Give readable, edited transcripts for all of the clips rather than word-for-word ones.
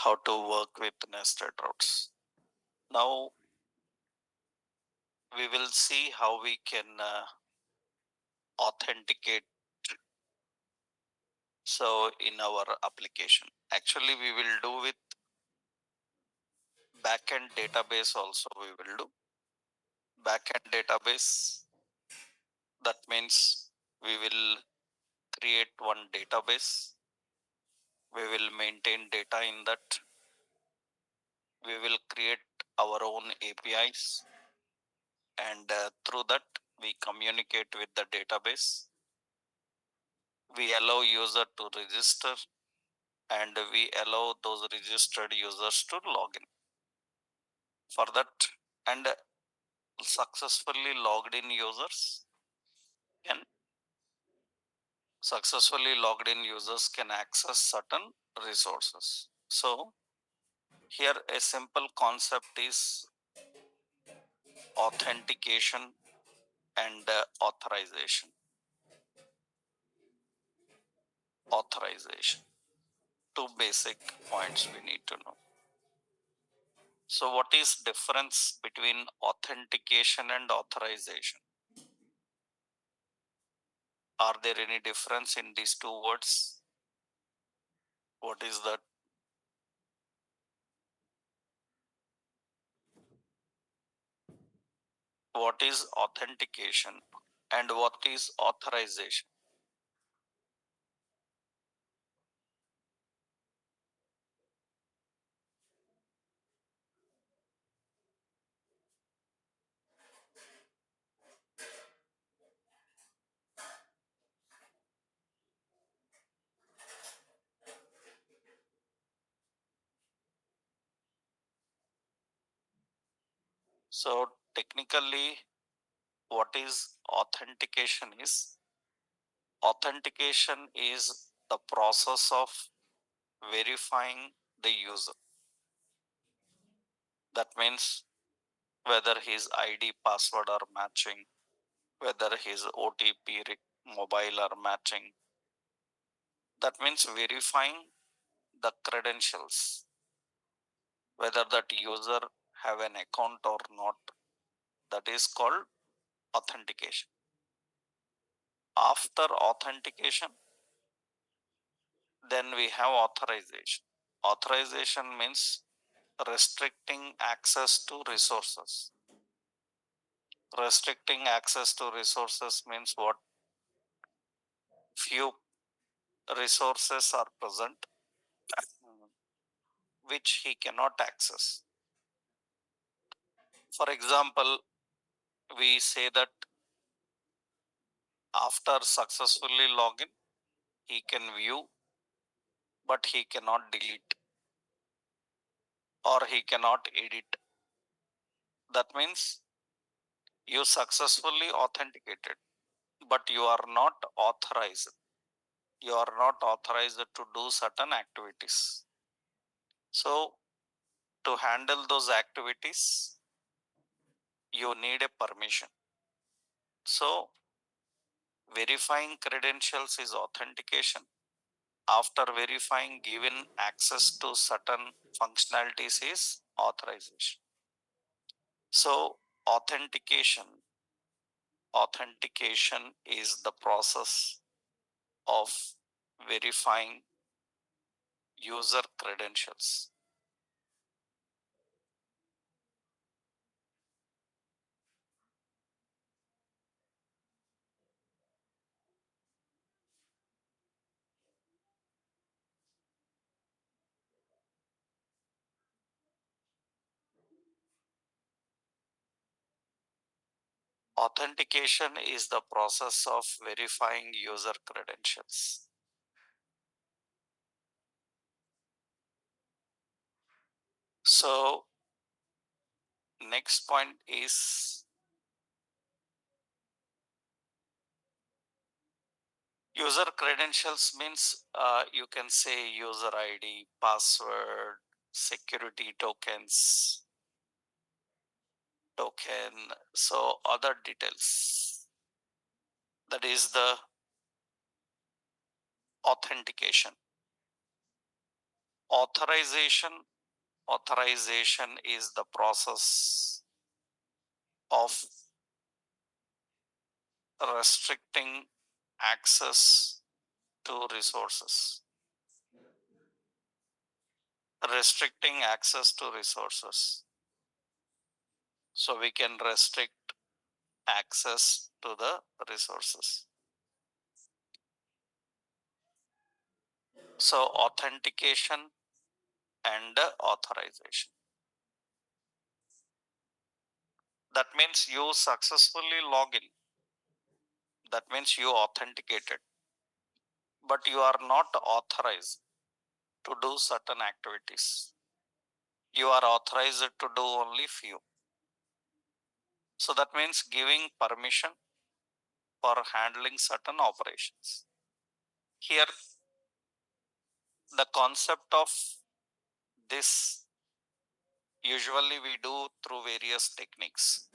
how to work with nested routes. Now we will see how we can authenticate so in our application. Actually, we will do with backend database also. We will do backend database. That means we will create one database. We will maintain data in that. We will create our own APIs, and through that we communicate with the database. We allow user to register, and we allow those registered users to log in. For that, and successfully logged in users can access certain resources. So here a simple concept is authentication and authorization. Two basic points we need to know. So what is difference between authentication and authorization? Are there any difference in these two words? What is that? What is authentication and what is authorization? So technically, what is authentication is the process of verifying the user. That means whether his ID password are matching, whether his OTP mobile are matching. That means verifying the credentials, whether that user have an account or not. That is called authentication. After authentication, then we have authorization. Authorization means restricting access to resources. Restricting access to resources means what? Few resources are present which he cannot access. For example, we say that after successfully login, he can view, but he cannot delete or he cannot edit. That means you successfully authenticated, but you are not authorized. You are not authorized to do certain activities. So, to handle those activities, you need a permission. So, verifying credentials is authentication. After verifying given access to certain functionalities is authorization. So, authentication is the process of verifying user credentials. Authentication is the process of verifying user credentials. So, next point is user credentials means you can say user ID, password, security token, so other details. That is the authentication. Authorization is the process of restricting access to resources. Restricting access to resources. So we can restrict access to the resources. So authentication and authorization. That means you successfully log in. That means you authenticated, but you are not authorized to do certain activities. You are authorized to do only few. So that means giving permission for handling certain operations. Here, the concept of this usually we do through various techniques.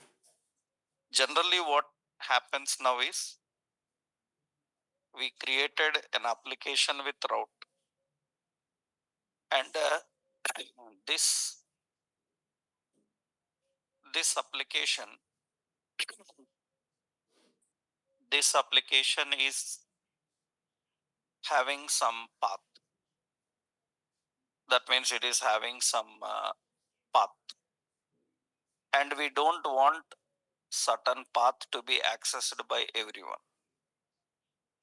Generally, what happens now is we created an application with route, and this this application this application is having some path. That means it is having some path, and we don't want certain path to be accessed by everyone.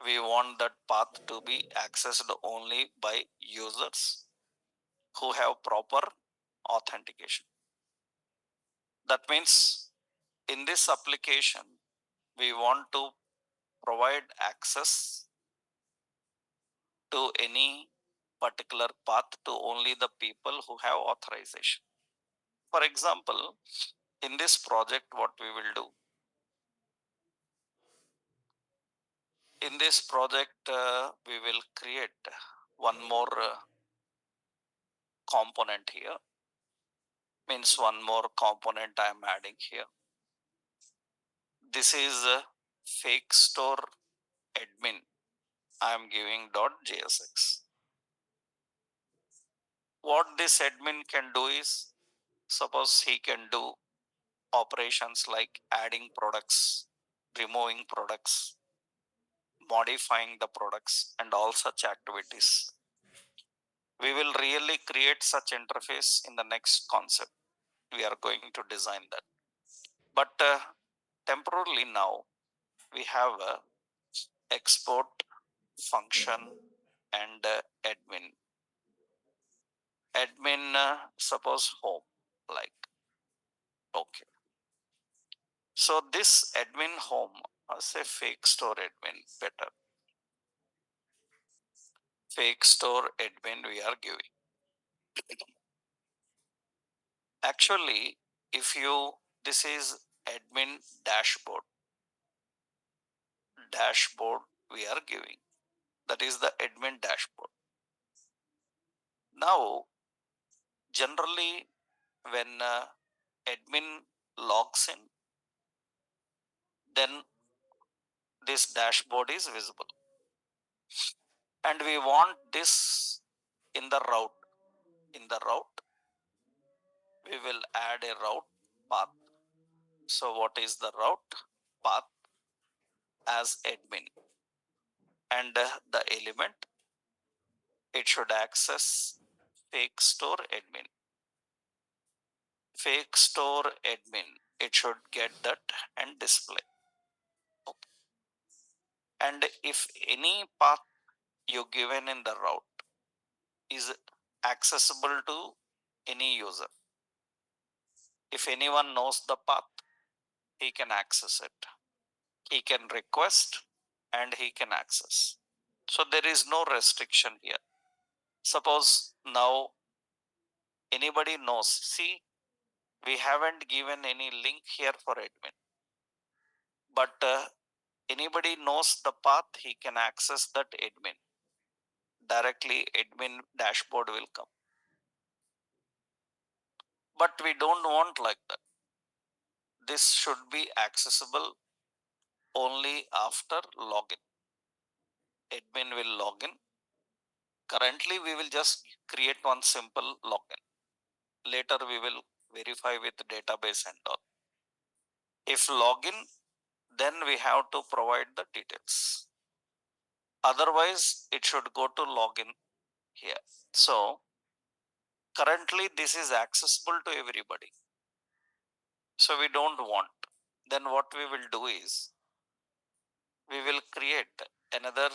We want that path to be accessed only by users who have proper authentication. That means in this application, we want to provide access to any particular path to only the people who have authorization. For example, in this project, what we will do, in this project, we will create one more component here. Means one more component I am adding here. This is a fake store admin. I am giving .jsx. What this admin can do is, suppose he can do operations like adding products, removing products, modifying the products, and all such activities. We will really create such interface in the next concept. We are going to design that. But temporarily now, we have a export function and admin. Admin, suppose home, like, okay. So this admin home, say fake store admin, better. Fake store admin we are giving. Actually, if you, this is admin dashboard we are giving. That is the admin dashboard. Now, generally, when admin logs in, then this dashboard is visible. And we want this in the route. In the route, we will add a route path. So what is the route path? As admin. And the element, it should access fake store admin. Fake store admin, it should get that and display. Okay. And if any path you given in the route is accessible to any user, if anyone knows the path, he can access it. He can request and he can access. So there is no restriction here. Suppose now anybody knows, see, we haven't given any link here for admin, but anybody knows the path, he can access that admin. Directly admin dashboard will come. But we don't want like that. This should be accessible only after login. Admin will log in, Currently, we will just create one simple login. Later, we will verify with database and all. If login, then we have to provide the details. Otherwise, it should go to login here. So, currently, this is accessible to everybody. So, we don't want. Then, what we will do is we will create another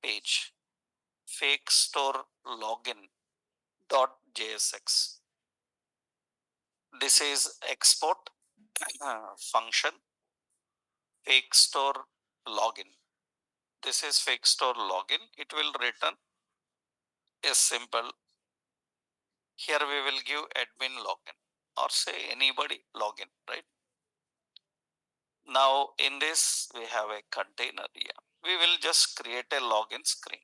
page, fake store login dot jsx. This is export function fake store login. This is fake store login. It will return a simple. Here we will give admin login or say anybody login, right? Now in this we have a container here. We will just create a login screen.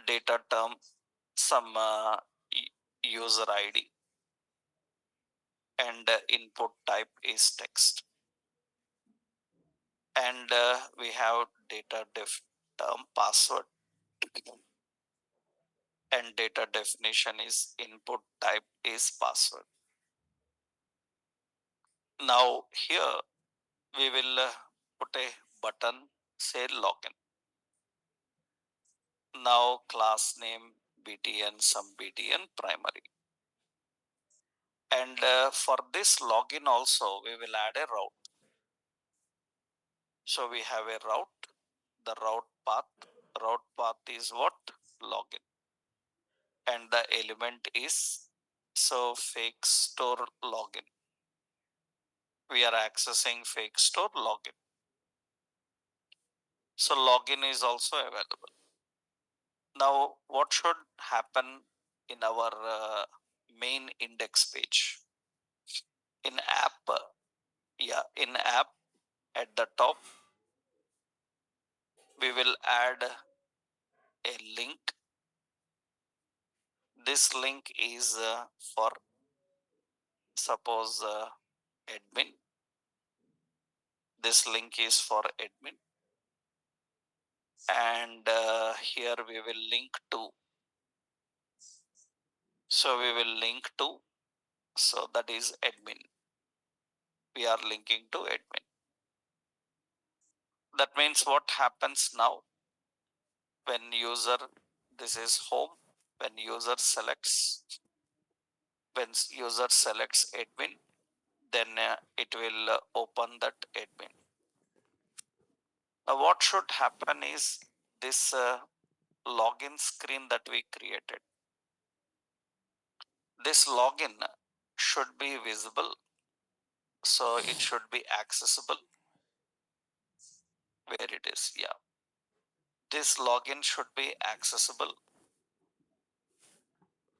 Data term, some user ID, and input type is text. And we have data def term password and data definition is input type is password. Now here we will put a button say login. Now class name btn some btn primary. And for this login also we will add a route. So we have a route, the route path is what? Login. And the element is so fake store login. We are accessing fake store login. So login is also available. Now, what should happen in our main index page? In app, in app at the top, we will add a link. This link is for suppose admin. This link is for admin. And here we will link to. So we will link to. So that is admin. We are linking to admin. That means what happens now when user, this is home, when user selects admin, then it will open that admin. Now what should happen is this login screen that we created. This login should be visible, so it should be accessible. Where it is, yeah. This login should be accessible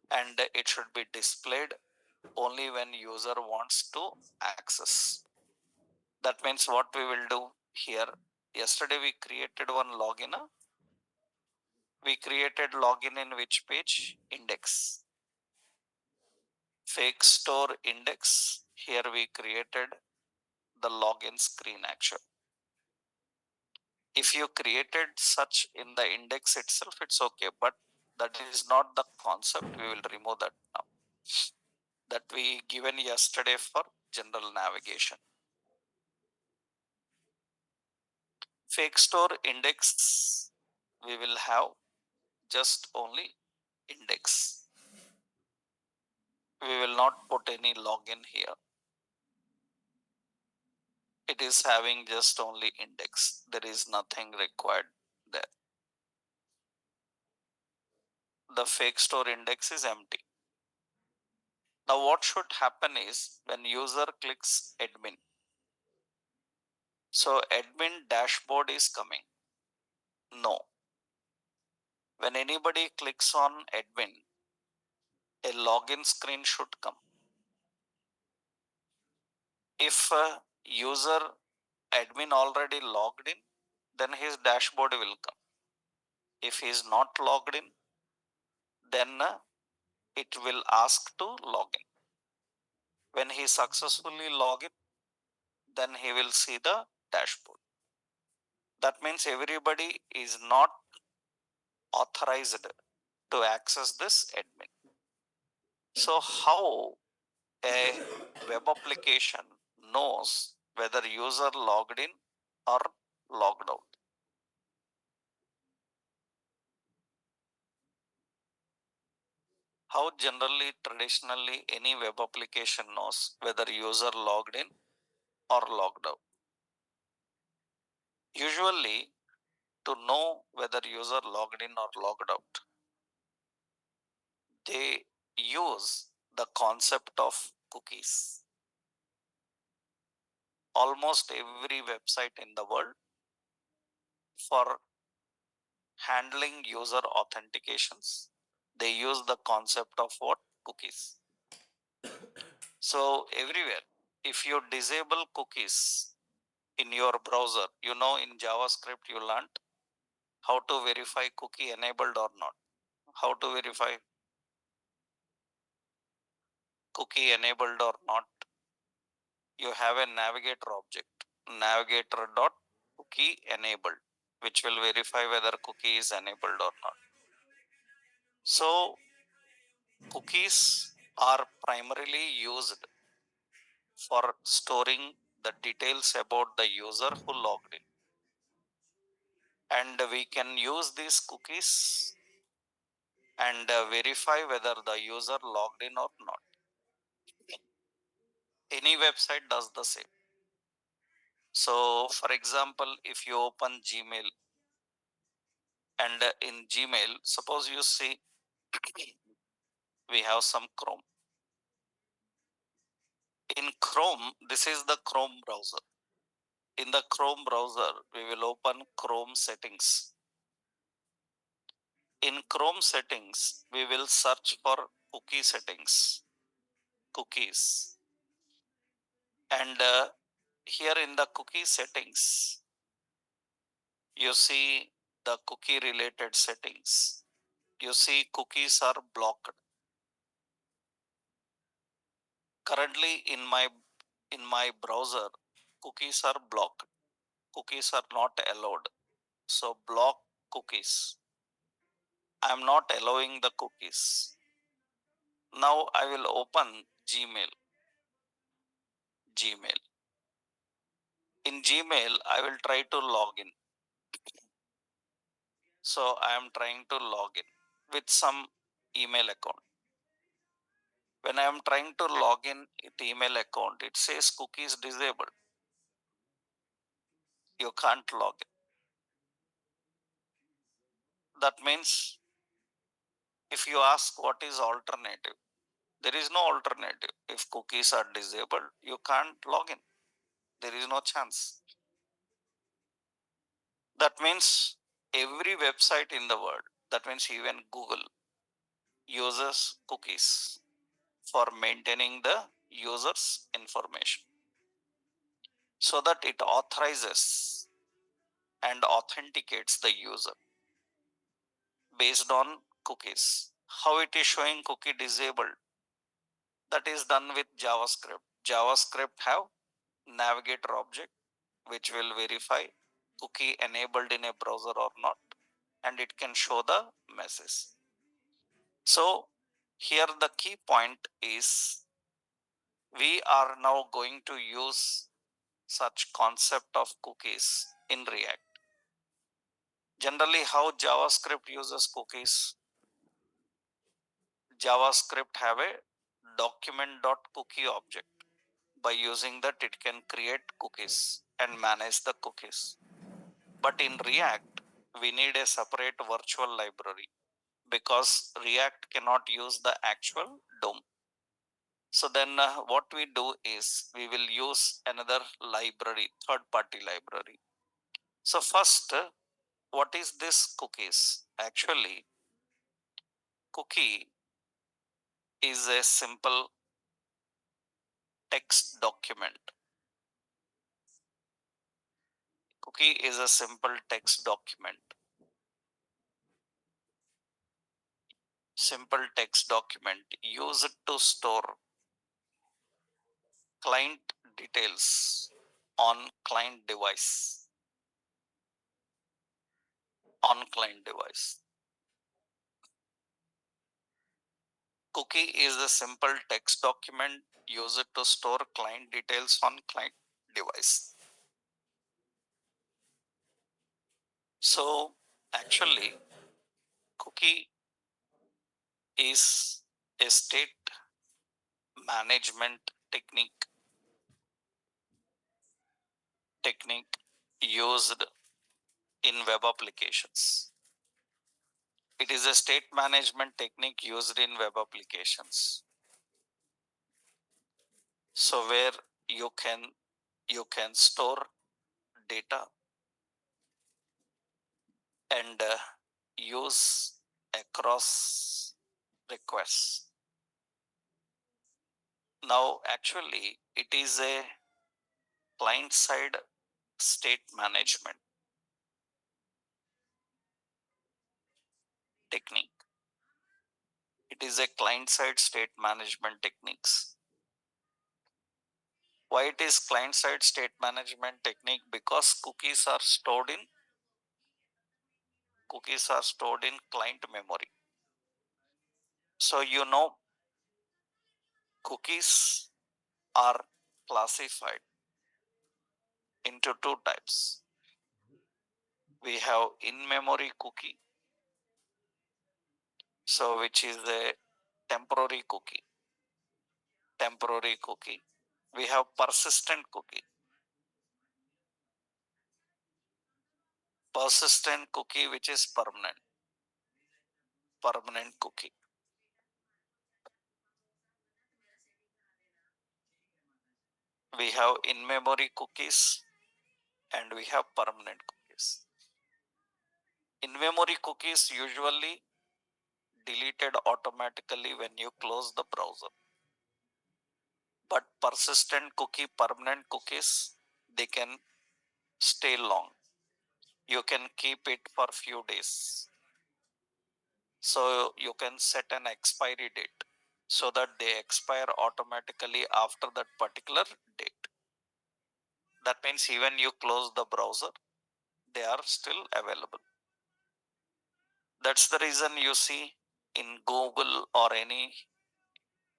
and it should be displayed only when user wants to access. That means what we will do here, yesterday we created one login. We created login in which page? Index. Fake store index. Here we created the login screen actually. If you created such in the index itself, it's okay, but that is not the concept. We will remove that now. That we given yesterday for general navigation. Fake store index, we will have just only index. We will not put any login here. It is having just only index. There is nothing required there. The fake store index is empty. Now what should happen is when user clicks admin. So admin dashboard is coming. No. When anybody clicks on admin, a login screen should come. If user admin already logged in, then his dashboard will come. If he is not logged in, then it will ask to log in. When he successfully log in, then he will see the dashboard. That means everybody is not authorized to access this admin. So how a web application knows whether user logged in or logged out? How generally, traditionally, any web application knows whether user logged in or logged out? Usually, to know whether user logged in or logged out, they use the concept of cookies. Almost every website in the world, for handling user authentications, they use the concept of what? Cookies. So everywhere, if you disable cookies in your browser, in JavaScript you learned how to verify cookie enabled or not. How to verify cookie enabled or not? You have a navigator object, navigator dot cookie enabled, which will verify whether cookie is enabled or not. So cookies are primarily used for storing the details about the user who logged in. And we can use these cookies and verify whether the user logged in or not. Any website does the same. So, for example, if you open Gmail and in Gmail, suppose you see we have some Chrome. In Chrome, this is the Chrome browser. In the Chrome browser, we will open Chrome settings. In Chrome settings, we will search for cookie settings, cookies. And here in the cookie settings, you see the cookie related settings. You see cookies are blocked. Currently in my browser, cookies are blocked. Cookies are not allowed. So block cookies. I am not allowing the cookies. Now I will open Gmail. Gmail. In Gmail, I will try to log in. So I am trying to log in with some email account. When I am trying to log in with email account, it says cookies disabled. You can't log in. That means if you ask what is alternative, there is no alternative. If cookies are disabled, you can't log in. There is no chance. That means every website in the world, that means even Google, uses cookies for maintaining the user's information so that it authorizes and authenticates the user based on cookies. How it is showing cookie disabled? That is done with JavaScript. JavaScript have navigator object which will verify cookie enabled in a browser or not, and it can show the message. So here the key point is we are now going to use such concept of cookies in React. Generally, how JavaScript uses cookies? JavaScript have a document.cookie object. By using that, it can create cookies and manage the cookies. But in React, we need a separate virtual library because React cannot use the actual DOM. So then what we do is we will use another library, third-party library. So first, what is this cookies? Actually, cookie is a simple text document. Cookie is a simple text document. Simple text document used to store client details on client device. on client device. Cookie is a simple text document used to store client details on client device. So actually, cookie is a state management technique used in web applications. It is a state management technique used in web applications. So where you can store data and use across requests. Now actually it is a client side state management technique. It is a client side state management techniques. Why it is client side state management technique? Because cookies are stored in client memory. So cookies are classified into two types. We have in-memory cookie, so which is a temporary cookie. We have persistent cookie. Which is permanent cookie. We have in-memory cookies and we have permanent cookies. In-memory cookies usually deleted automatically when you close the browser. But persistent cookie, permanent cookies, they can stay long. You can keep it for few days. So you can set an expiry date so that they expire automatically after that particular date. That means even you close the browser, they are still available. That's the reason you see in Google or any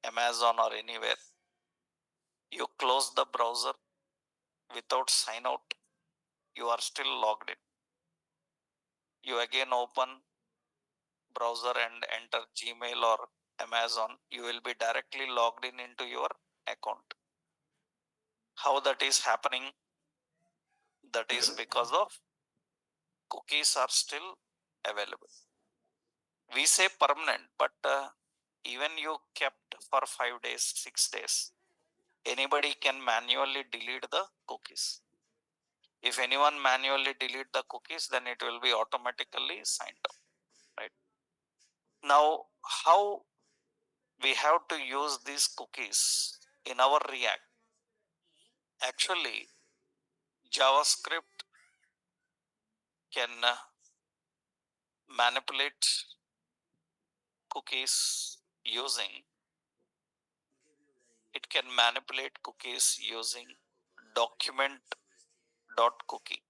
Amazon or anywhere, you close the browser without sign out, you are still logged in. You again open browser and enter Gmail or Amazon, you will be directly logged in into your account. How that is happening? That is because of cookies are still available. We say permanent, but even you kept for 5 days, 6 days, anybody can manually delete the cookies. If anyone manually delete the cookies, then it will be automatically signed up, right? Now, how we have to use these cookies in our React? Actually, JavaScript can manipulate cookies using document.cookie.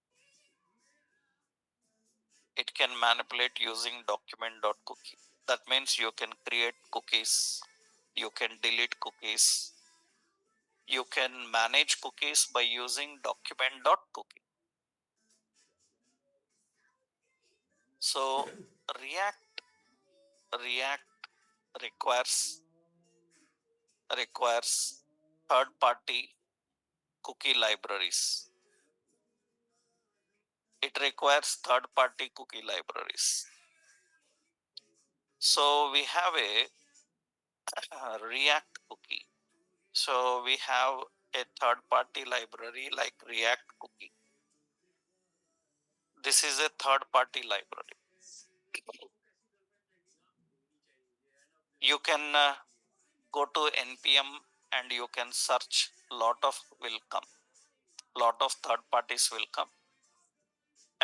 It can manipulate using document.cookie. That means you can create cookies, you can delete cookies, you can manage cookies by using document.cookie. So React requires third party cookie libraries. It requires third party cookie libraries. So we have a React cookie. So we have a third party library like React cookie. This is a third party library. You can go to npm and you can search, lot of third parties will come,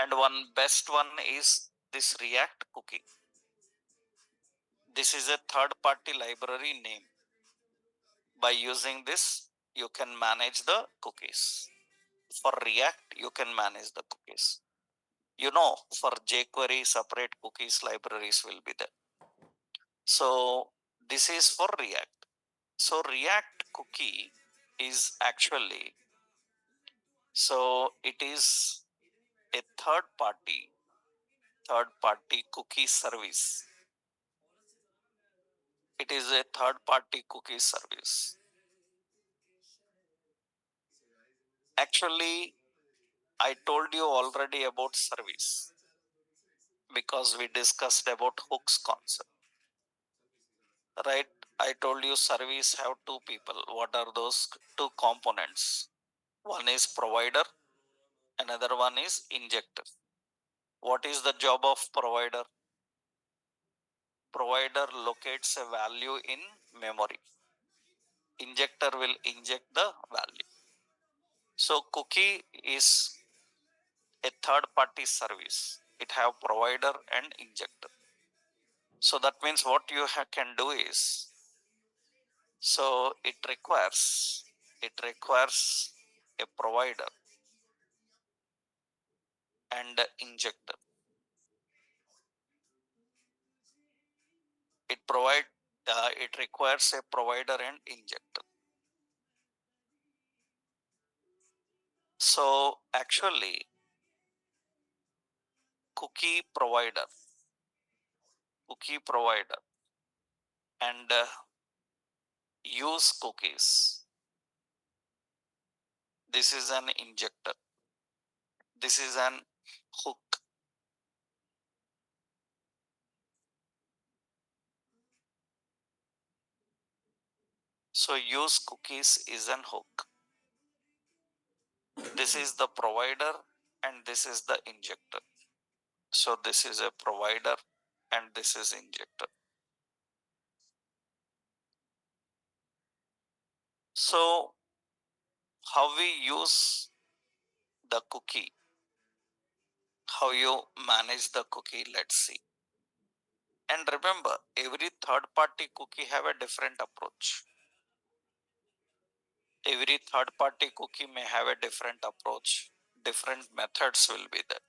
and one best one is this React cookie. This is a third party library name. By using this, you can manage the cookies. For React, you can manage the cookies. You know, for jQuery, separate cookies libraries will be there. So this is for React. So React cookie is actually, so it is a third party cookie service. It is a third party cookie service. Actually, I told you already about service because we discussed about hooks concept, right? I told you service have two people. What are those two components? One is provider, another one is injector. What is the job of provider? Provider locates a value in memory. Injector will inject the value. So cookie is a third party service. It have provider and injector. So that means what you can do is, so it requires a provider and injector. It requires a provider and injector. So actually, cookie provider and use cookies. This is an injector. This is an hook. So use cookies is an hook. This is the provider and this is the injector. So this is a provider and this is injector. So how we use the cookie, how you manage the cookie, let's see. And remember, every third party cookie have a different approach. Every third party cookie may have a different approach. Different methods will be there.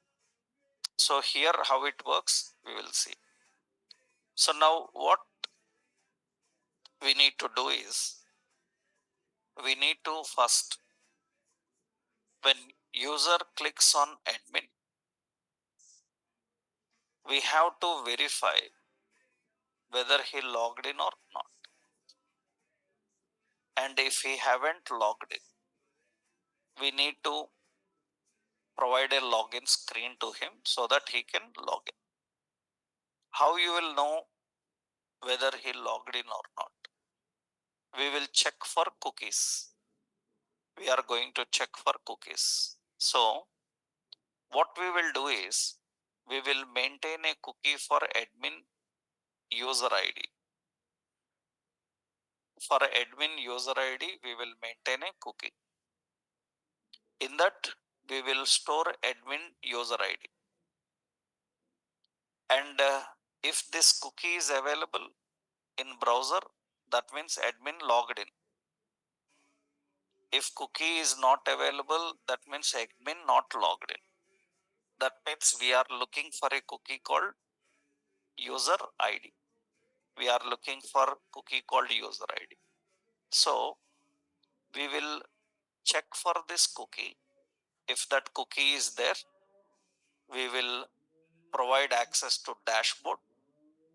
So here how it works, we will see. So now what we need to do is, we need to first, when user clicks on admin, we have to verify whether he logged in or not. And if he haven't logged in, we need to provide a login screen to him so that he can log in. How you will know whether he logged in or not? We will check for cookies. We are going to check for cookies. So what we will do is, we will maintain a cookie for admin user ID. For admin user ID, we will maintain a cookie. In that, we will store admin user ID. And if this cookie is available in browser, that means admin logged in. If cookie is not available, that means admin not logged in. That means we are looking for a cookie called user ID. We are looking for cookie called user ID. So we will check for this cookie. If that cookie is there, we will provide access to dashboard.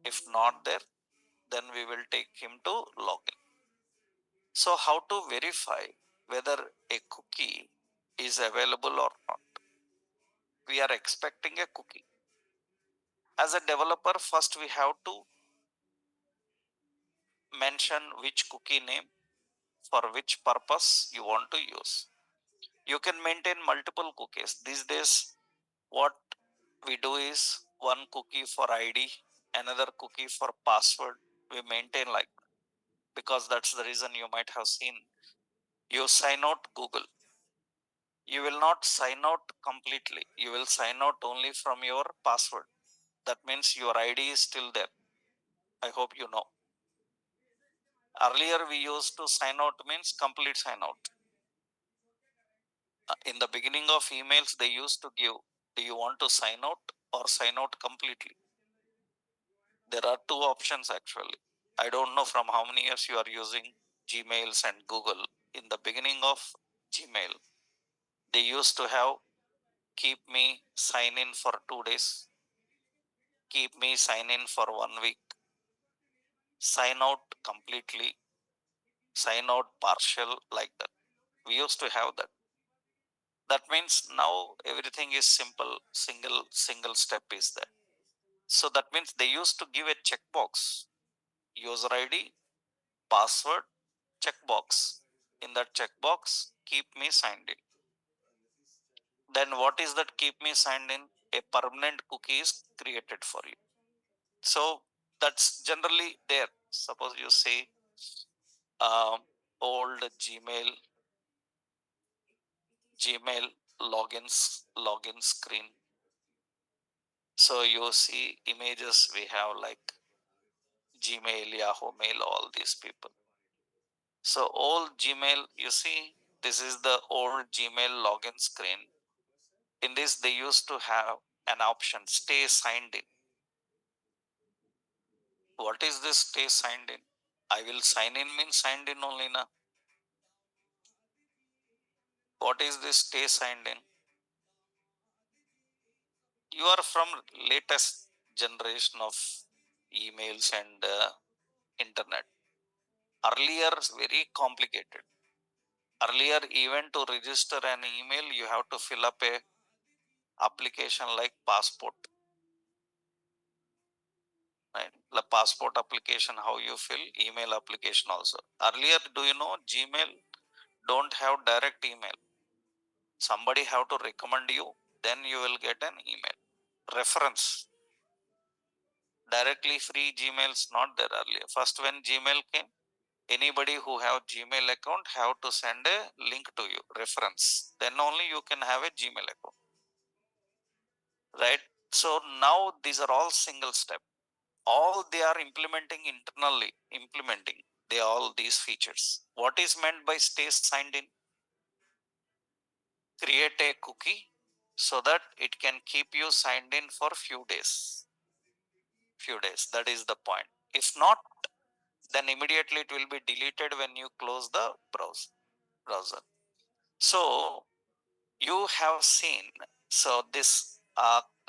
If not there, then we will take him to login. So how to verify whether a cookie is available or not? We are expecting a cookie. As a developer, first we have to mention which cookie name for which purpose you want to use. You can maintain multiple cookies. These days, what we do is one cookie for ID, another cookie for password. We maintain like that, because that's the reason you might have seen. You sign out Google. You will not sign out completely. You will sign out only from your password. That means your ID is still there. I hope you know. Earlier we used to sign out means complete sign out. In the beginning of emails, they used to give Do you want to sign out or sign out completely? There are two options actually. I don't know from how many years you are using Gmails and Google. In the beginning of Gmail, they used to have keep me sign in for 2 days, keep me sign in for 1 week, sign out completely, sign out partial, like that. We used to have that. That means now everything is simple, single step is there. So that means they used to give a checkbox, user ID, password, checkbox. In that checkbox, keep me signed in. Then what is that keep me signed in? A permanent cookie is created for you. So that's generally there. Suppose you say old Gmail login screen. So you see images we have like Gmail, Yahoo Mail, all these people. So old Gmail, you see, this is the old Gmail login screen. In this, they used to have an option, stay signed in. What is this stay signed in? I will sign in means signed in only na. What is this stay signed in? You are from latest generation of emails and internet. Earlier, very complicated. Earlier, even to register an email, you have to fill up a application like passport. Right? The passport application, how you fill, email application also. Earlier, do you know Gmail don't have direct email? Somebody have to recommend you, then you will get an email. Reference. Directly free Gmail's not there earlier. First when Gmail came, anybody who have Gmail account have to send a link to you, reference. Then only you can have a Gmail account. Right? So now these are all single step. All they are implementing they all these features. What is meant by stay signed in? Create a cookie so that it can keep you signed in for few days. That is the point. If not, then immediately it will be deleted when you close the browser. So you have seen, so this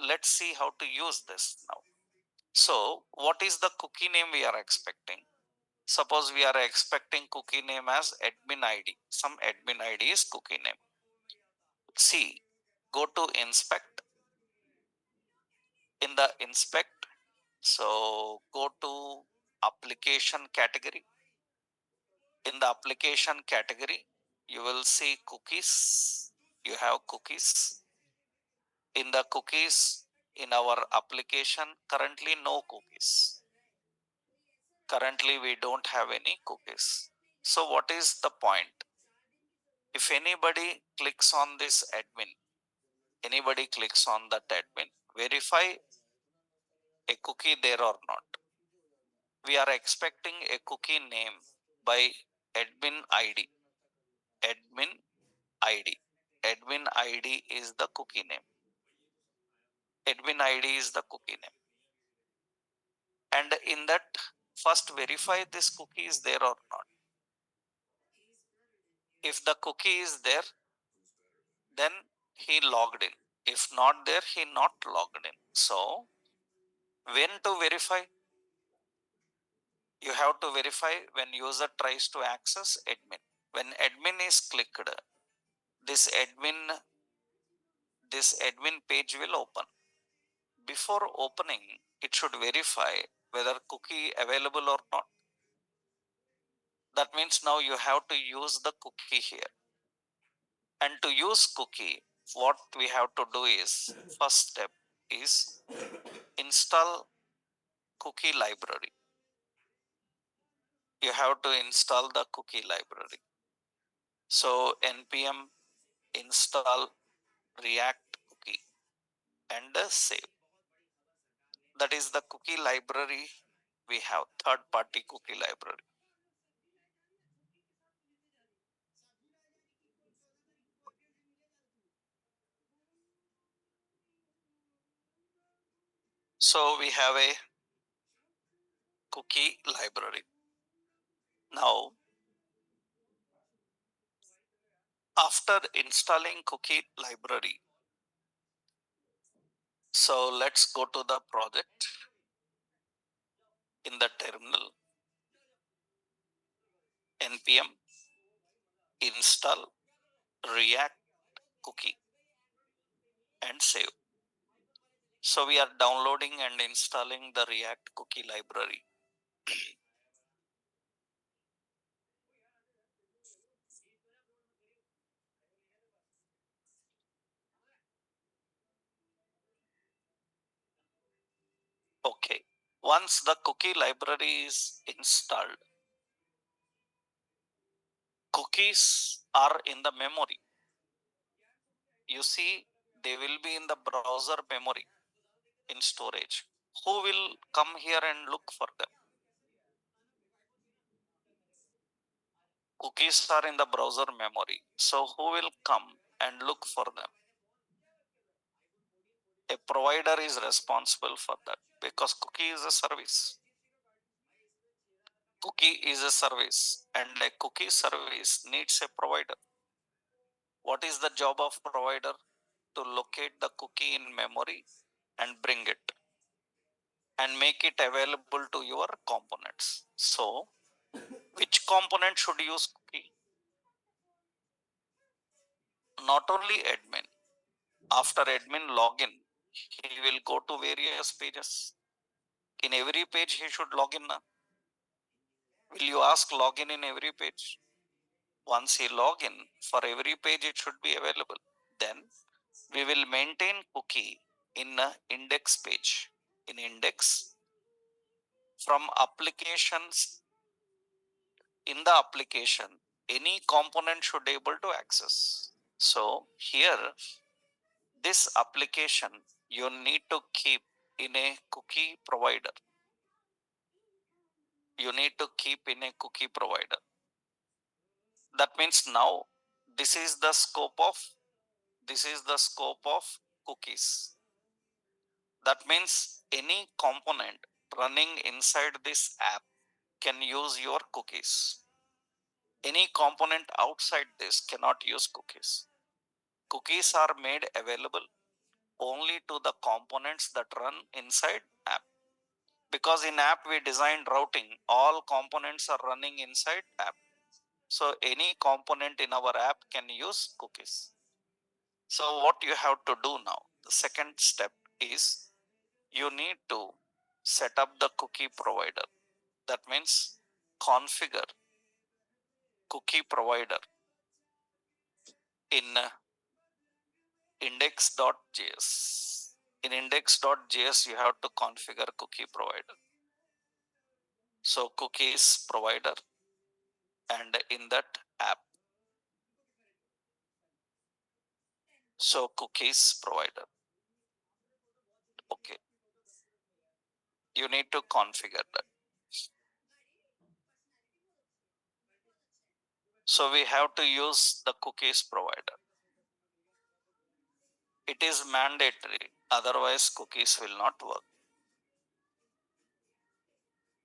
let's see how to use this now. So what is the cookie name we are expecting? Suppose we are expecting cookie name as admin ID. Some admin ID is cookie name. See, go to inspect. In the inspect, so go to application category. In the application category, you will see cookies. You have cookies. In the cookies, in our application, currently no cookies. Currently, we don't have any cookies. So what is the point? If anybody clicks on this admin, anybody clicks on that admin, verify a cookie there or not. We are expecting a cookie name by admin ID. Admin ID. Admin ID is the cookie name. Admin ID is the cookie name. And in that, first verify this cookie is there or not. If the cookie is there, then he logged in. If not there, he not logged in. So when to verify? You have to verify when user tries to access admin. When admin is clicked, this admin page will open. Before opening, it should verify whether cookie available or not. That means now you have to use the cookie here. And to use cookie, what we have to do is, first step is install cookie library. You have to install the cookie library. So npm install react cookie and save. That is the cookie library we have, third party cookie library. So we have a cookie library. Now, after installing cookie library, so let's go to the project. In the terminal, npm install react cookie and save. So we are downloading and installing the React cookie library. Okay. Once the cookie library is installed, cookies are in the memory. You see, they will be in the browser memory in storage. Who will come here and look for them? Cookies are in the browser memory. So who will come and look for them? A provider is responsible for that because cookie is a service. Cookie is a service and a cookie service needs a provider. What is the job of provider? To locate the cookie in memory and bring it and make it available to your components. So which component should use cookie? Not only admin. After admin login, he will go to various pages. In every page he should log in. Will you ask login in every page? Once he log in, for every page it should be available. Then we will maintain cookie in a index page. In index, from applications, in the application, any component should able to access. So here, this application you need to keep in a cookie provider. You need to keep in a cookie provider. That means now this is the scope of cookies. That means any component running inside this app can use your cookies. Any component outside this cannot use cookies. Cookies are made available only to the components that run inside app. Because in app we designed routing, all components are running inside app. So any component in our app can use cookies. So what you have to do now, the second step is you need to set up the cookie provider. That means configure cookie provider in index.js. In index.js, you have to configure cookie provider. So cookies provider, and in that app, so cookies provider. Okay, you need to configure that. So we have to use the cookies provider. It is mandatory, otherwise cookies will not work.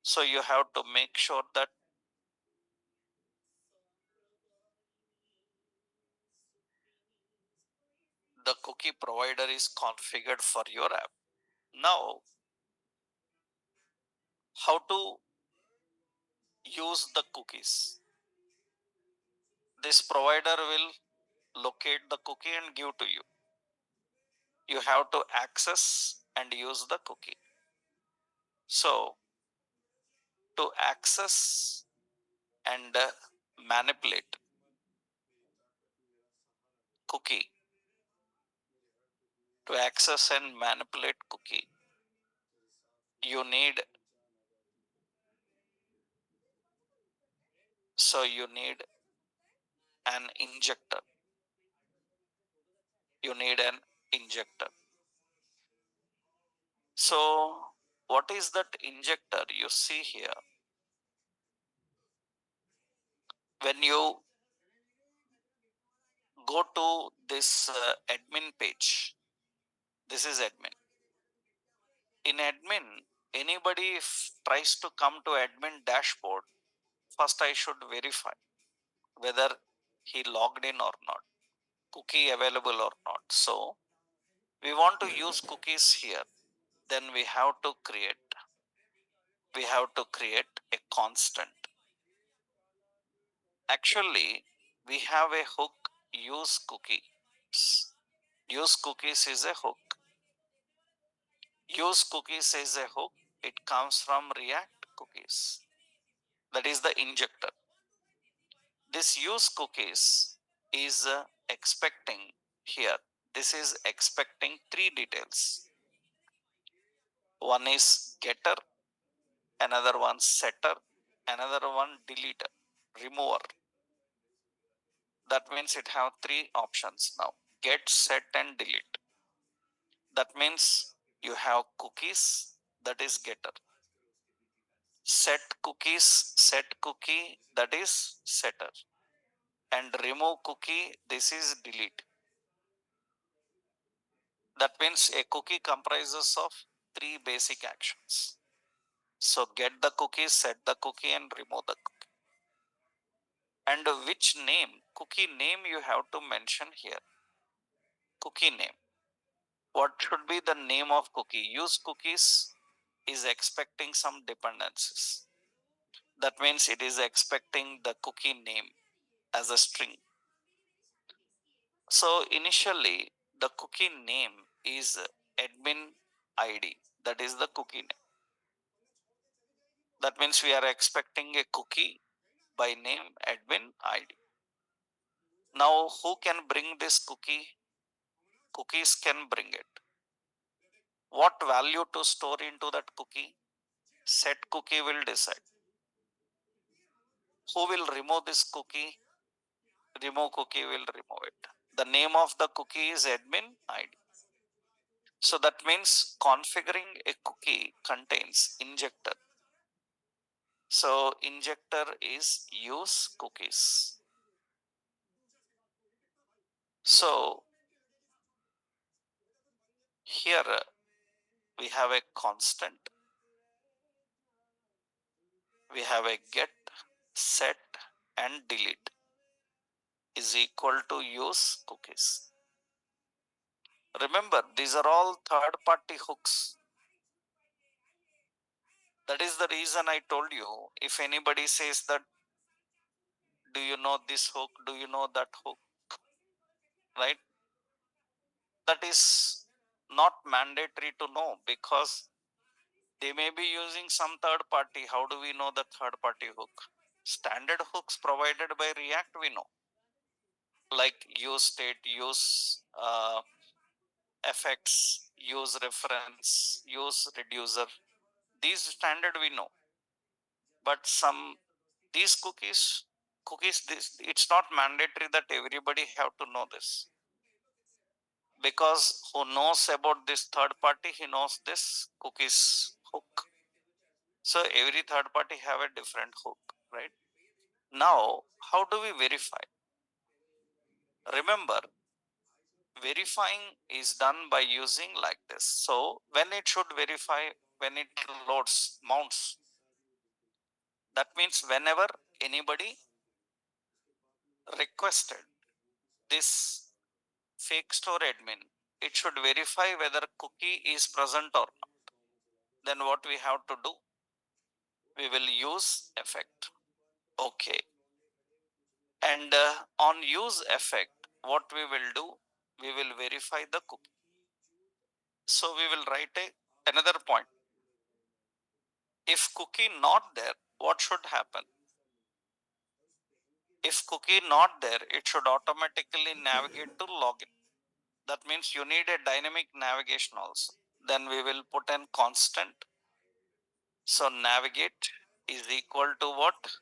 So you have to make sure that the cookie provider is configured for your app. Now, how to use the cookies? This provider will locate the cookie and give to you. You have to access and use the cookie. So, to access and manipulate cookie, to access and manipulate cookie, you need an injector. You need an injector. So, what is that injector you see here? When you go to this admin page, this is admin. in admin, anybody if tries to come to admin dashboard, first I should verify whether he logged in or not, cookie available or not. So we want to use cookies here, then we have to create a constant. Actually, we have a hook, use cookies. Use cookies is a hook. Use cookies is a hook. It comes from React cookies. That is the injector. This use cookies is expecting here. This is expecting three details. One is getter, another one setter, another one deleter, remover. That means it have three options now: get, set, and delete. That means you have cookies, that is getter. Set cookies, set cookie, that is setter. And remove cookie, this is delete. That means a cookie comprises of three basic actions. So get the cookie, set the cookie, and remove the cookie. And which name, cookie name you have to mention here. Cookie name. What should be the name of cookie? Use cookies is expecting some dependencies. That means it is expecting the cookie name as a string. So initially the cookie name is admin ID. That is the cookie name. That means we are expecting a cookie by name admin ID. Now who can bring this cookie? Cookies can bring it. What value to store into that cookie? Set cookie will decide. Who will remove this cookie? Remove cookie will remove it. The name of the cookie is admin ID. So that means configuring a cookie contains injector. So injector is use cookies. So here we have a constant, we have a get, set, and delete is equal to use cookies. Remember, these are all third party hooks. That is the reason I told you, if anybody says that, do you know this hook? Do you know that hook? Right? That is not mandatory to know, because they may be using some third party. How do we know the third party hook? Standard hooks provided by React we know, like use state, use effects, use reference, use reducer. These standard we know. But these cookies, this, it's not mandatory that everybody have to know this, because who knows about this third party, he knows this cookies hook. So every third party have a different hook, right? Now how do we verify? Remember, verifying is done by using like this. So when it should verify, when it loads, mounts, that means whenever anybody requested this fake store admin, it should verify whether cookie is present or not. Then what we have to do? We will use effect. Okay. And on use effect, what we will do? We will verify the cookie. So we will write another point. If cookie not there, what should happen? If cookie not there, it should automatically navigate to login. That means you need a dynamic navigation also. Then we will put in constant. So navigate is equal to what?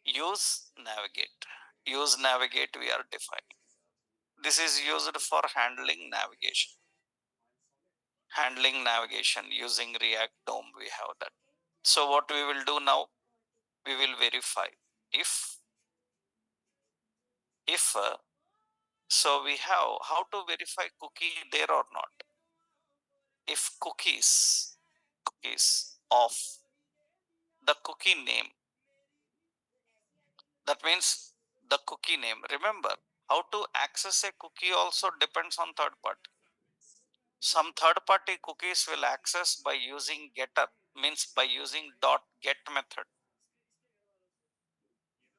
Use navigate. Use navigate we are defining. This is used for handling navigation. Handling navigation using React DOM, we have that. So what we will do now? We will verify if so we have how to verify cookie there or not. if cookies of the cookie name, that means the cookie name. Remember, how to access a cookie also depends on third party. Some third party cookies will access by using getter, means by using .get method.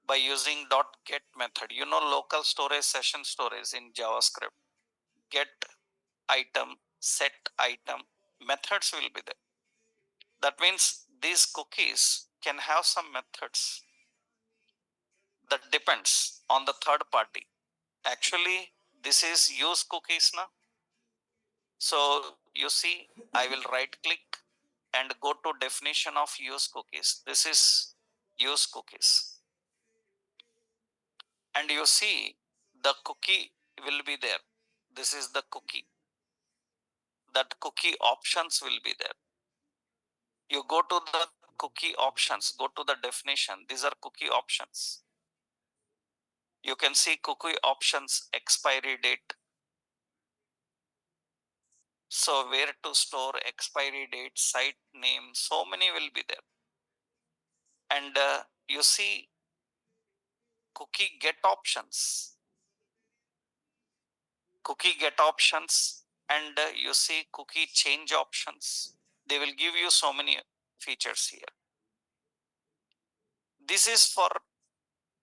By using .get method, local storage, session storage in JavaScript, get item, set item, methods will be there. That means these cookies can have some methods. That depends on the third party. Actually, this is use cookies now. So you see, I will right click and go to definition of use cookies. This is use cookies. And you see the cookie will be there. This is the cookie. That cookie options will be there. You go to the cookie options, go to the definition. These are cookie options. You can see cookie options, expiry date. So where to store, expiry date, site name, so many will be there. And you see cookie get options, and you see cookie change options. They will give you so many features here. This is for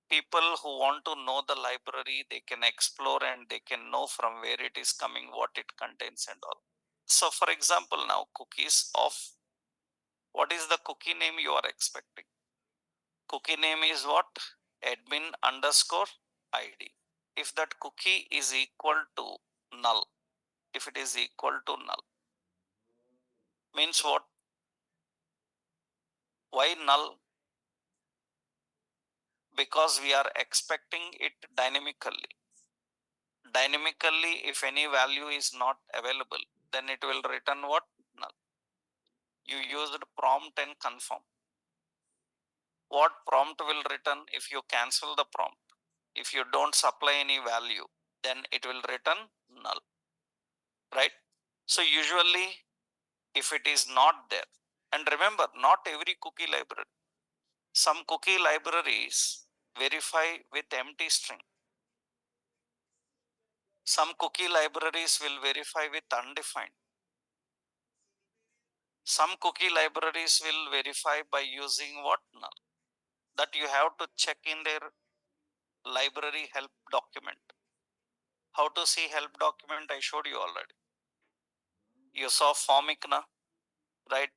people who want to know the library. They can explore and they can know from where it is coming, what it contains and all. So for example, now cookies of, what is the cookie name you are expecting? Cookie name is what? Admin underscore ID. If that cookie is equal to null, if it is equal to null, means what? Why null? Because we are expecting it dynamically. Dynamically, if any value is not available, then it will return what? Null. You used prompt and confirm. What prompt will return if you cancel the prompt? If you don't supply any value, then it will return null, right? So usually if it is not there, and remember, not every cookie library, some cookie libraries verify with empty string. Some cookie libraries will verify with undefined. Some cookie libraries will verify by using what? Null. That you have to check in their library help document. How to see help document? I showed you already. You saw Formicna, right?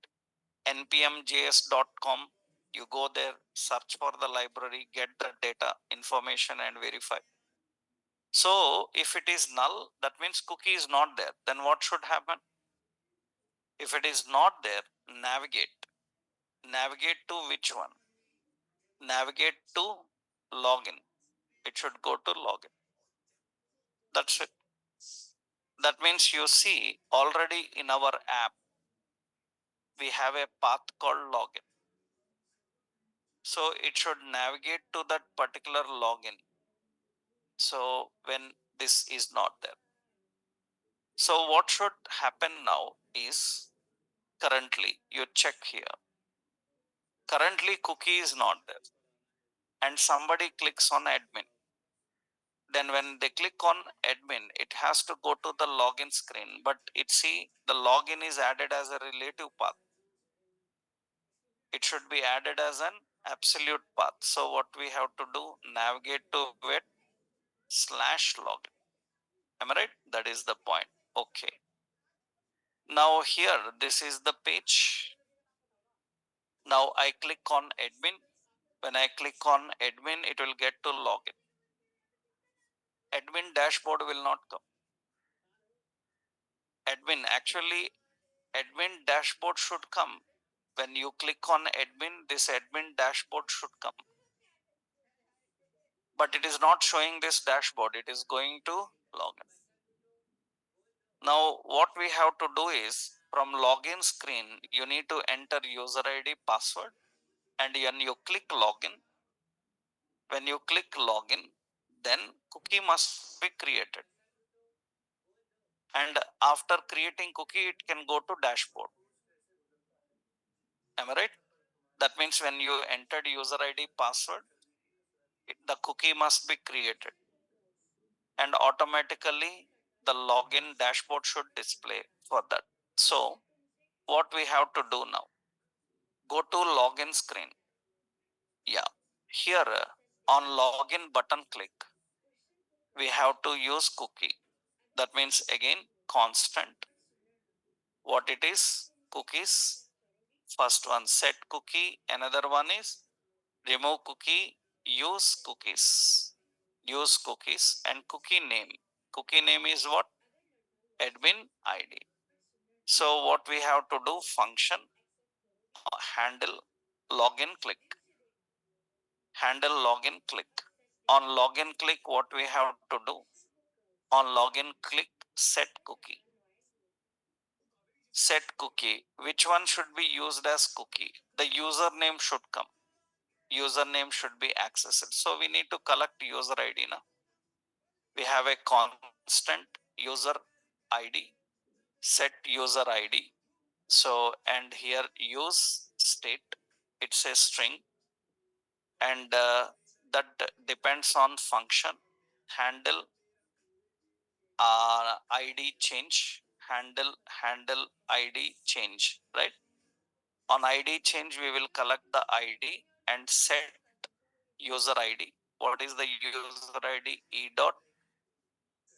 npmjs.com. You go there, search for the library, get the data, information, and verify. So if it is null, that means cookie is not there. Then what should happen? If it is not there, navigate. Navigate to which one? Navigate to login. It should go to login. That's it. That means you see already in our app, we have a path called login. So it should navigate to that particular login. So when this is not there. So what should happen now is, currently you check here. Currently cookie is not there. And somebody clicks on admin. Then when they click on admin, it has to go to the login screen. But see, the login is added as a relative path. It should be added as an absolute path. So what we have to do, navigate to it /login. Am I right? That is the point. Okay. Now here, this is the page. Now I click on admin. When I click on admin, it will get to login. Admin dashboard will not come. Admin dashboard should come. When you click on admin, this admin dashboard should come. But it is not showing this dashboard. It is going to login. Now what we have to do is, from login screen, you need to enter user ID, password, and when you click login, then cookie must be created. And after creating cookie, it can go to dashboard. Am I right? That means when you entered user ID password, the cookie must be created, and automatically the login dashboard should display for that. So what we have to do now, go to login screen. Yeah, here on login button click, we have to use cookie. That means again constant, what it is, cookies. First one set cookie, another one is remove cookie, use cookies. Use cookies and cookie name. Cookie name is what? Admin ID. So what we have to do, function handle login click. Handle login click. On login click, what we have to do? On login click, set cookie. Set cookie. Which one should be used as cookie? The username should come. Username should be accessed. So we need to collect user ID now. We have a constant user ID, set user ID. So, and here use state, it's a string, and that depends on function handle ID change, handle ID change, right? On ID change, we will collect the ID and set user ID. What is the user ID? E dot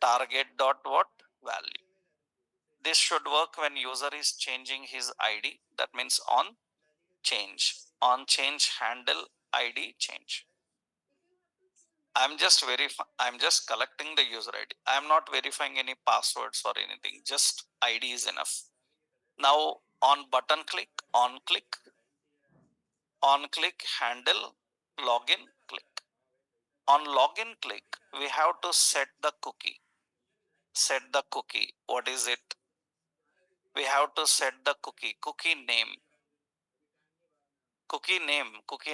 target dot what value. This should work when user is changing his ID. That means on change handle ID change. I'm just collecting the user ID. I'm not verifying any passwords or anything. Just ID is enough. Now on button click, on click handle login click. On login click, we have to set the cookie. Set the cookie. What is it? We have to set the cookie. Cookie name. Cookie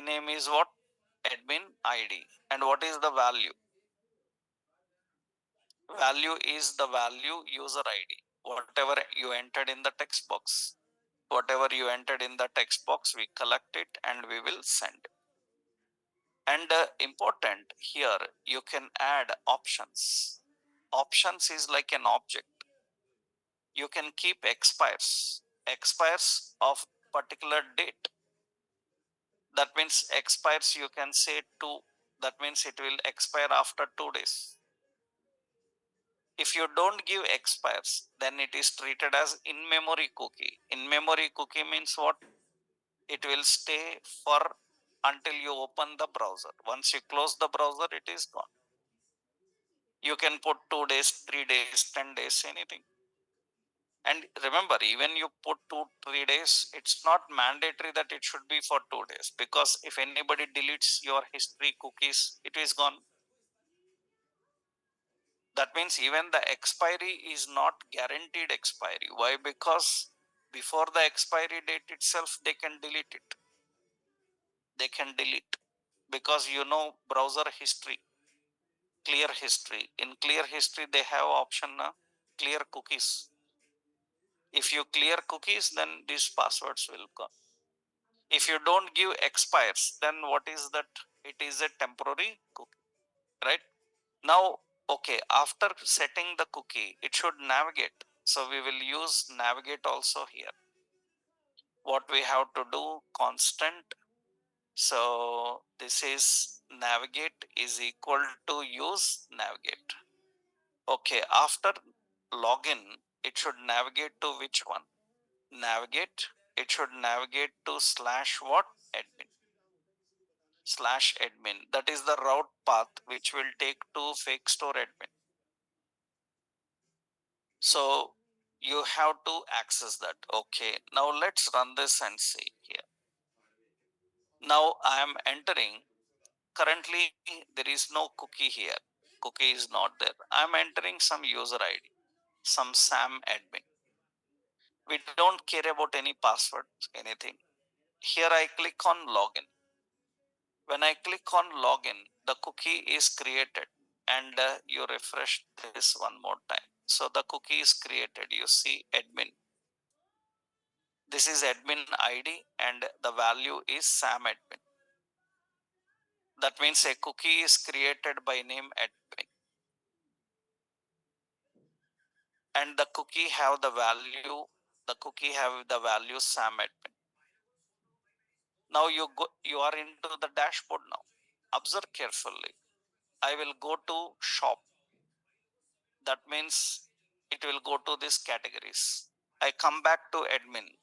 name is what? Admin ID. And what is the value? Value is the value user ID. Whatever you entered in the text box. Whatever you entered in the text box, we collect it and we will send it. And important here, you can add options. Options is like an object. You can keep expires of particular date. That means expires, you can say 2. That means it will expire after 2 days. If you don't give expires, then it is treated as in-memory cookie. In-memory cookie means what? It will stay for until you open the browser. Once you close the browser, it is gone. You can put 2 days, 3 days, 10 days, anything. And remember, even you put 2-3 days, it's not mandatory that it should be for 2 days, because if anybody deletes your history cookies, it is gone. That means even the expiry is not guaranteed expiry. Why? Because before the expiry date itself, they can delete it. They can delete, because browser history, clear history. In clear history, they have option clear cookies. If you clear cookies, then these passwords will go. If you don't give expires, then what is that? It is a temporary cookie, right? Now, okay, after setting the cookie, it should navigate. So we will use navigate also here. What we have to do, constant. So this is navigate is equal to use navigate. Okay, after login, it should navigate to which one? Navigate. It should navigate to slash what? Admin. Slash admin. That is the route path which will take to fake store admin. So you have to access that. Okay, now let's run this and see here. Now I am entering. Currently there is no cookie here. Cookie is not there. I am entering some user ID, some SAM admin. We don't care about any password, anything. Here I click on login. When I click on login, the cookie is created, and you refresh this one more time. So the cookie is created. You see admin. This is admin ID and the value is Sam admin. That means a cookie is created by name admin. And the cookie have the value Sam admin. Now you are into the dashboard now. Observe carefully. I will go to shop. That means it will go to these categories. I come back to admin.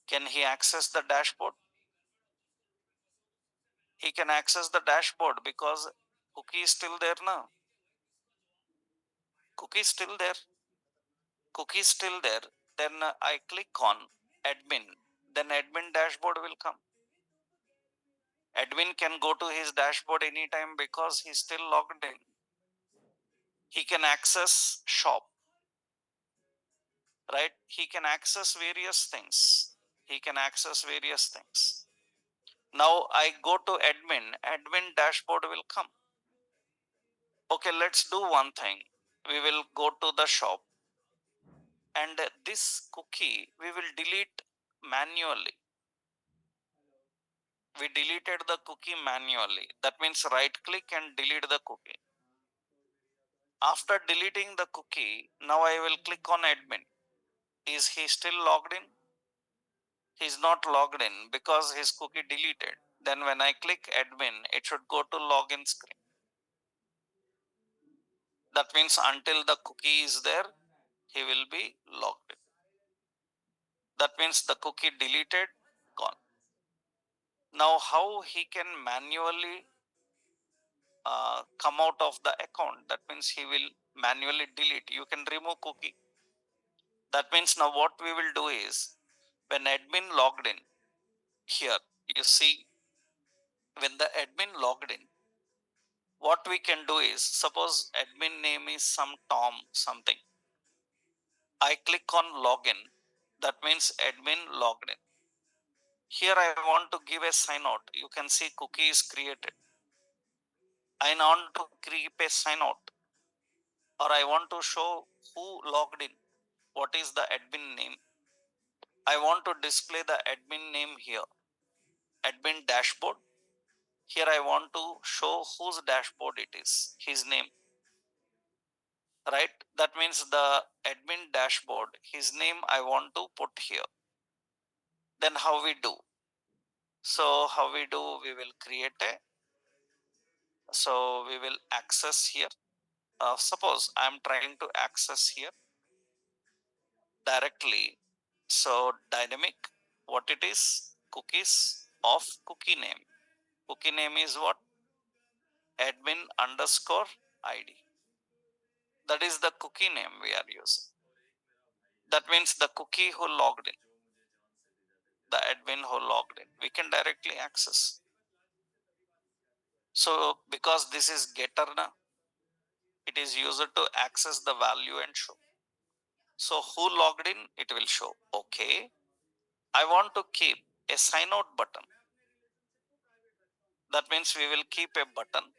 Can he access the dashboard? He can access the dashboard because cookie is still there now. Cookie is still there. Cookie is still there. Then I click on admin. Then admin dashboard will come. Admin can go to his dashboard anytime because he's still logged in. He can access shop, right? He can access various things. Now I go to admin dashboard will come. Okay, let's do one thing. We will go to the shop and this cookie we will delete manually. We deleted the cookie manually. That means right click and delete the cookie. After deleting the cookie, now I will click on admin. Is he still logged in? He's not logged in because his cookie deleted. Then when I click admin, it should go to login screen. That means until the cookie is there, he will be logged in. That means the cookie deleted, gone. Now how he can manually come out of the account? That means he will manually delete. You can remove cookie. That means now what we will do is when admin logged in, here you see when the admin logged in, what we can do is suppose admin name is some Tom something. I click on login. That means admin logged in. Here I want to give a sign out. You can see cookie is created. I want to create a sign out or I want to show who logged in. What is the admin name? I want to display the admin name here. Admin dashboard. Here I want to show whose dashboard it is. His name. Right? That means the admin dashboard. His name I want to put here. Then how we do? So how we do? We will create a. So we will access here. Suppose I am trying to access here directly. So dynamic, what it is? Cookies of cookie name. Cookie name is what? Admin underscore ID. That is the cookie name we are using. That means the cookie who logged in, the admin who logged in, we can directly access. So because this is getter now, it is used to access the value and show. So who logged in, it will show. Okay. I want to keep a sign out button. That means we will keep a button.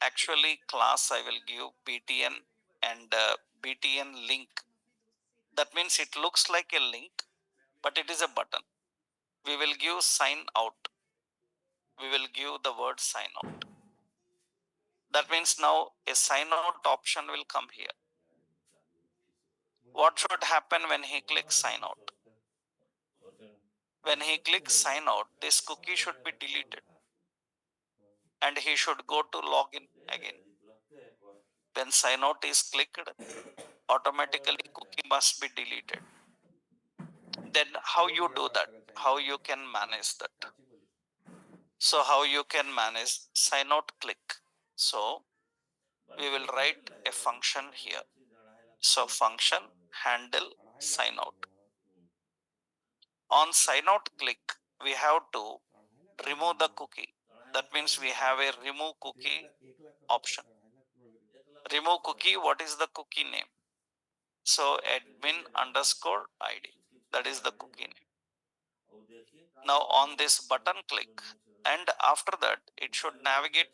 Actually class I will give btn and btn link. That means it looks like a link, but it is a button. We will give sign out. We will give the word sign out. That means now a sign out option will come here. What should happen when he clicks sign out? When he clicks sign out, this cookie should be deleted and he should go to login again. When sign out is clicked, automatically cookie must be deleted. Then how you do that? How you can manage that? So how you can manage sign out click? So we will write a function here. So function handle sign out. On sign out click, we have to remove the cookie. That means we have a remove cookie option. Remove cookie, what is the cookie name? So admin underscore ID, that is the cookie name. Now on this button click, and after that it should navigate.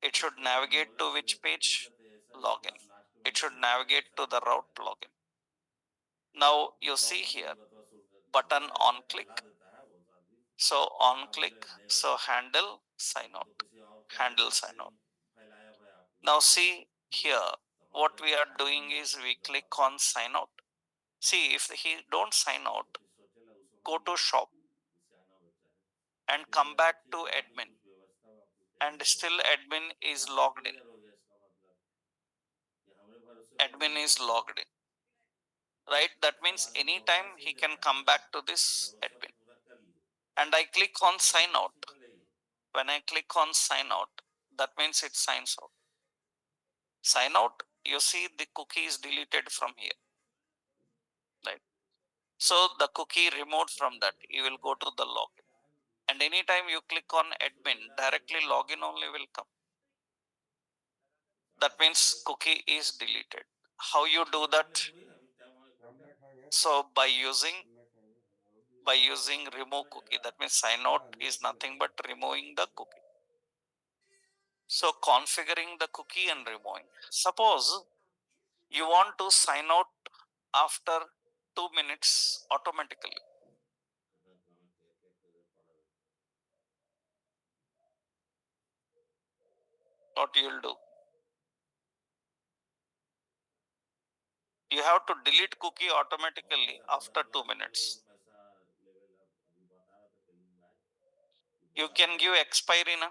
It should navigate to which page? Login. it should navigate to the route login. Now you see here button on click. So on click, so handle sign out, handle sign out. Now see here, what we are doing is we click on sign out. See, if he don't sign out, go to shop and come back to admin, and still admin is logged in. Admin is logged in, right? That means anytime he can come back to this admin. And I click on sign out. When I click on sign out, that means it signs out. Sign out, you see the cookie is deleted from here, right? So the cookie removed from that, you will go to the login. And anytime you click on admin, directly login only will come. That means cookie is deleted. How you do that? So by using remove cookie, that means sign out is nothing but removing the cookie. So configuring the cookie and removing. Suppose you want to sign out after 2 minutes automatically. What you will do? You have to delete cookie automatically after 2 minutes. You can give expiry na.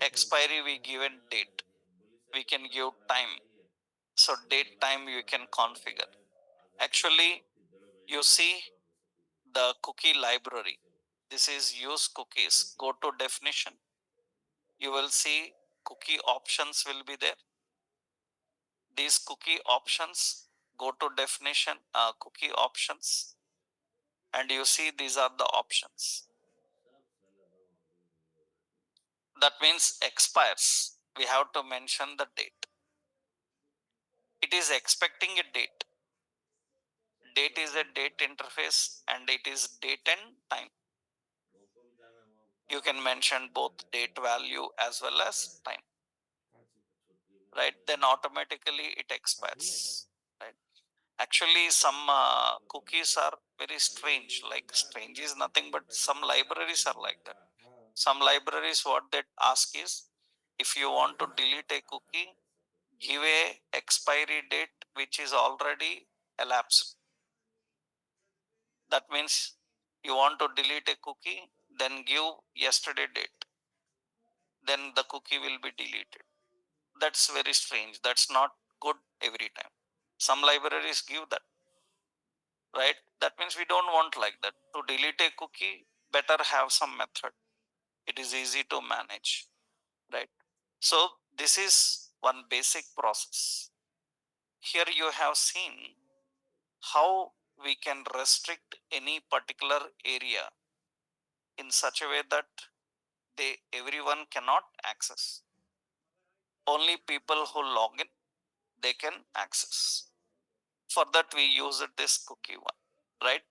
Expiry we given date. We can give time. So date time you can configure. Actually, you see the cookie library. This is use cookies. Go to definition. You will see cookie options will be there. These cookie options, go to definition, cookie options, and you see these are the options. That means expires. We have to mention the date. It is expecting a date. Date is a date interface and it is date and time. You can mention both date value as well as time, right? Then automatically it expires, right? Actually, some cookies are very strange. Like strange is nothing, but some libraries are like that. Some libraries, what they ask is, if you want to delete a cookie, give a expiry date which is already elapsed. That means you want to delete a cookie, then give yesterday date. Then the cookie will be deleted. That's very strange. That's not good every time. Some libraries give that, right? That means we don't want like that. To delete a cookie, better have some method. It is easy to manage, right? So this is one basic process. Here you have seen how we can restrict any particular area in such a way that everyone cannot access. Only people who log in, they can access. For that we use this cookie one, right?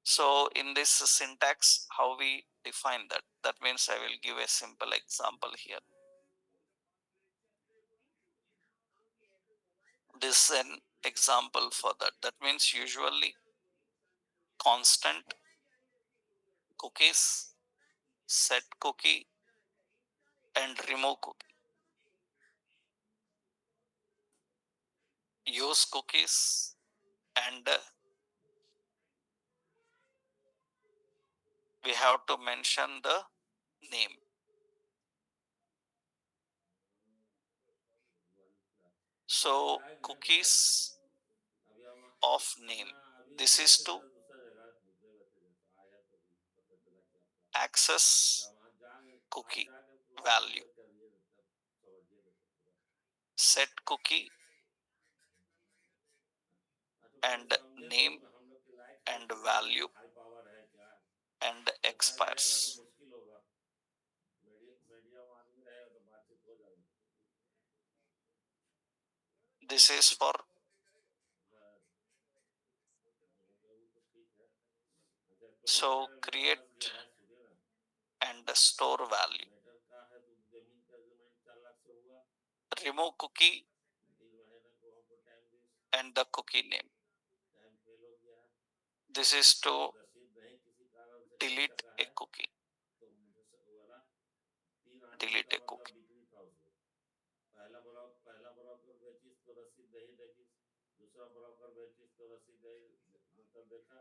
So in this syntax, how we define that? That means I will give a simple example here. This is an example for that. That means usually constant cookies, set cookie, and remove cookie. Use cookies and we have to mention the name. So cookies of name. This is to access cookie value. Set cookie and name and value and expires. This is for so create and store value. Remove cookie and the cookie name. This is to delete a cookie. Delete a cookie. पहला broker बेची तो रसीद नहीं देखी, दूसरा broker बेची तो रसीद नहीं मतलब देखा,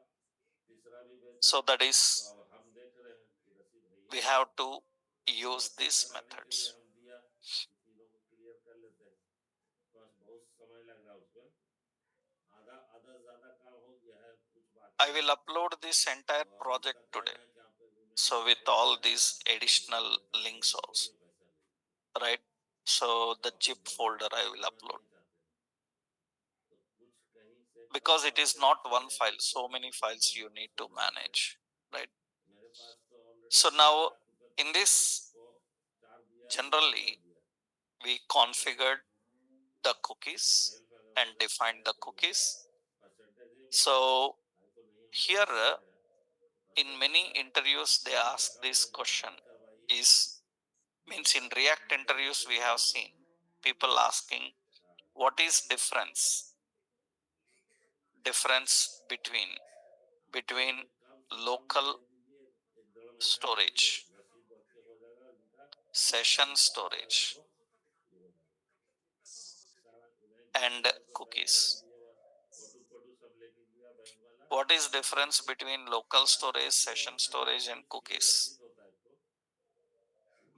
तीसरा भी बेचा। So that is, तो अब हम देख रहे हैं कि रसीद है, we have to use these methods. हम दिया, तीनों को क्लियर कर लेते हैं, बस बहुत समय लग रहा है उसमें, आधा ज्यादा काम हो गया है, कुछ बाकी। I will upload this entire project today. So with all these additional links also, right? So the zip folder I will upload, because it is not one file, so many files you need to manage, right? So now in this, generally we configured the cookies and defined the cookies. So here in many interviews they ask this question is, means in React interviews we have seen people asking what is difference between local storage, session storage and cookies. What is difference between local storage, session storage and cookies?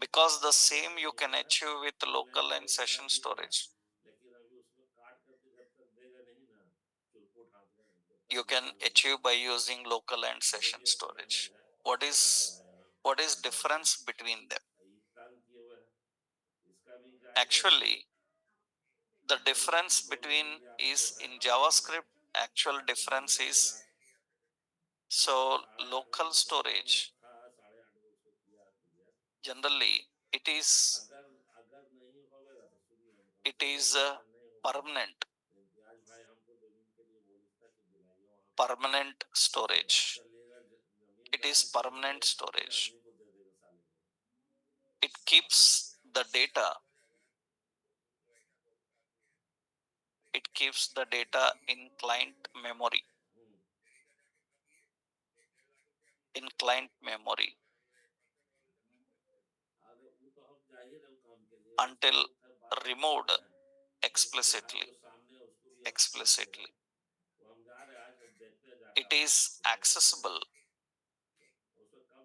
Because the same you can achieve with local and session storage. You can achieve by using local and session storage. What is difference between them? Actually, the difference between is in JavaScript, actual difference is, so local storage generally it is permanent storage. It is permanent storage. It keeps the data. It keeps the data in client memory. In client memory until removed explicitly. Explicitly. It is accessible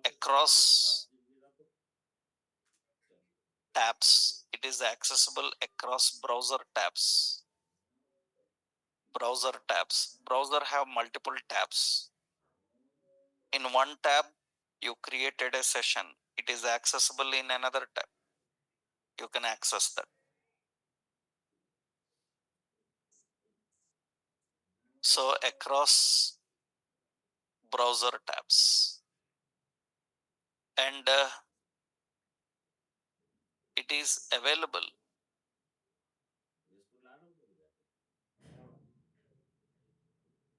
across tabs. It is accessible across browser tabs. Browser tabs. Browser have multiple tabs. In one tab, you created a session. It is accessible in another tab. You can access that. So across browser tabs. And it is available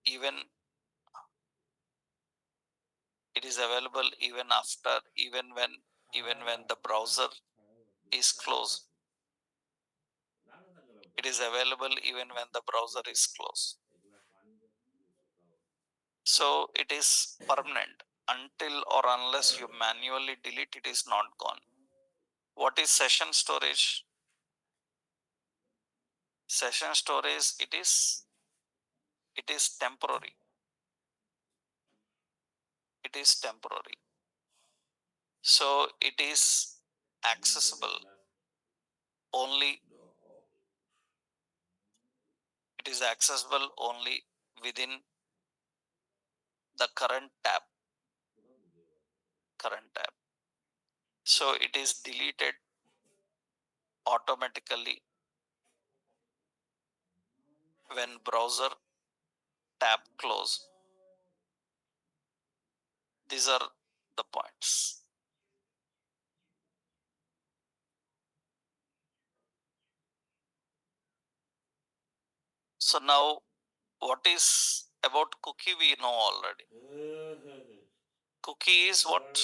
even, it is available even after, even when the browser is closed. It is available even when the browser is closed. So it is permanent until or unless you manually delete, it is not gone. What is session storage? Session storage, it is temporary. It is temporary. So it is accessible only, it is accessible only within the current tab. So it is deleted automatically when browser tab close. These are the points. So now what is about cookie we know already. Cookie is what?